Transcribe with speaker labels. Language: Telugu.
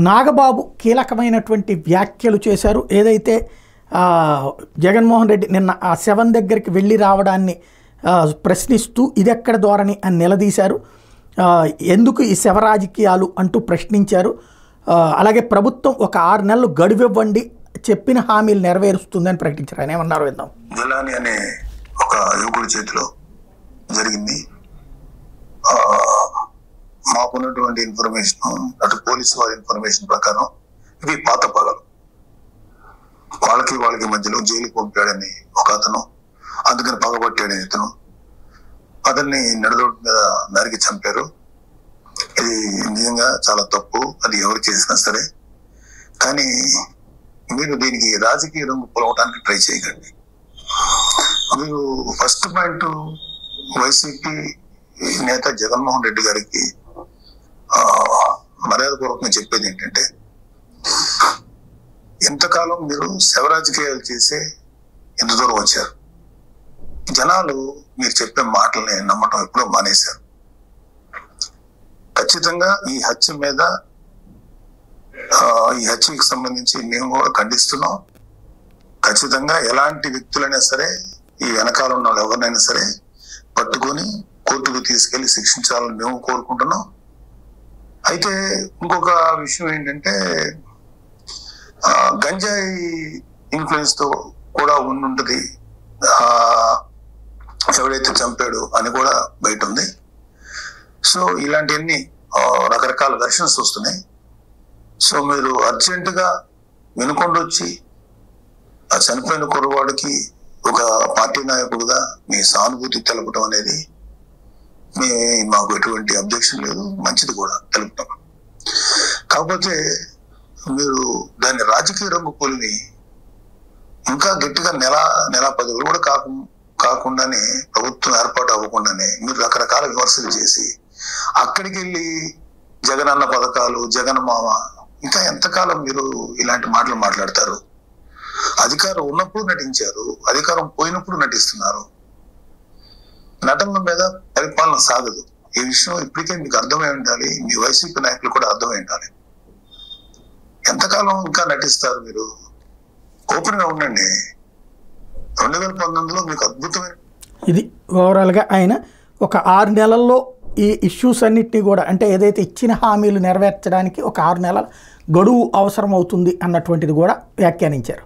Speaker 1: నాగబాబు కీలకమైనటువంటి వ్యాఖ్యలు చేశారు. ఏదైతే జగన్మోహన్ రెడ్డి నిన్న ఆ శవం దగ్గరికి వెళ్ళి రావడాన్ని ప్రశ్నిస్తూ ఇదెక్కడ ధోరణి అని నిలదీశారు. ఎందుకు ఈ శవ రాజకీయాలు అంటూ ప్రశ్నించారు. అలాగే ప్రభుత్వం ఒక 6 నెలలు గడువివ్వండి, చెప్పిన హామీలు నెరవేరుస్తుందని ప్రకటించారు. ఆయన ఏమన్నారు విందాం.
Speaker 2: జిలాని అనే ఒక యువకుడి చేతిలో జరిగింది. మాకున్నటువంటి ఇన్ఫర్మేషన్, అటు పోలీసు వారి ఇన్ఫర్మేషన్ ప్రకారం ఇవి పాత పగలు. వాళ్ళకి మధ్యలో జైలుకి పంపాడని ఒక అతను, అందుకని పగబట్టాడని ఇతను, అతన్ని నడురోడ్డు మీద నరికి చంపారు. ఇది నిజంగా చాలా తప్పు, అది ఎవరు చేసినా సరే. కానీ మీరు దీనికి రాజకీయ రంగు పొలవడానికి ట్రై చేయకండి. మీరు ఫస్ట్ పాయింట్, వైసీపీ నేత జగన్మోహన్ రెడ్డి గారికి మర్యాదపూర్వకంగా చెప్పేది ఏంటంటే, ఎంతకాలం మీరు శవ రాజకీయాలు చేసే ఎంత దూరం వచ్చారు. జనాలు మీరు చెప్పే మాటల్ని నమ్మటం ఎప్పుడో మానేశారు. ఖచ్చితంగా ఈ హత్యకి సంబంధించి మేము కూడా ఖండిస్తున్నాం. ఖచ్చితంగా ఎలాంటి వ్యక్తులైనా సరే, ఈ వెనకాల ఉన్న వాళ్ళు ఎవరినైనా సరే పట్టుకొని కోర్టుకు తీసుకెళ్లి శిక్షించాలని మేము కోరుకుంటున్నాం. అయితే ఇంకొక విషయం ఏంటంటే, గంజాయి ఇన్ఫ్లుయెన్స్ తో కూడా ఉండుంటది ఎవడైతే చంపాడు అని కూడా బయట ఉంది. సో ఇలాంటివన్నీ రకరకాల వెర్షన్స్ వస్తున్నాయి. సో మీరు అర్జెంటుగా వినుకొండొచ్చి ఆ చనిపోయిన కుర్రవాడికి ఒక పార్టీ నాయకుడుగా మీ సానుభూతి తెలపడం అనేది మాకు ఎటువంటి అబ్జెక్షన్ లేదు, మంచిది కూడా తెలుపుతాం. కాకపోతే మీరు దాన్ని రాజకీయ రంగు పొలిమి ఇంకా గట్టిగా నెల 10 రోజులు కూడా కాకుండానే, ప్రభుత్వం ఏర్పాటు అవ్వకుండానే మీరు రకరకాల విమర్శలు చేసి అక్కడికి వెళ్ళి జగనన్న పథకాలు, జగన్ మామ, ఇంకా ఎంతకాలం మీరు ఇలాంటి మాటలు మాట్లాడతారు? అధికారం ఉన్నప్పుడు నటించారు, అధికారం పోయినప్పుడు నటిస్తున్నారు. నటన మీద పరిపాలన సాగదు. ఈ విషయం ఇప్పటికే మీకు అర్థమై ఉండాలి, మీ వైసీపీ నాయకులు కూడా అర్థమై ఉండాలి. ఎంతకాలం ఇంకా నటిస్తారు మీరు? ఓపెన్ గా ఉండండి. 2019లో మీకు అద్భుతమైన
Speaker 1: ఇది ఓవరాల్గా ఆయన ఒక 6 నెలల్లో ఈ ఇష్యూస్ అన్నిటినీ కూడా, అంటే ఏదైతే ఇచ్చిన హామీలు నెరవేర్చడానికి ఒక 6 నెలల గడువు అవసరం అవుతుంది అన్నటువంటిది కూడా వ్యాఖ్యానించారు.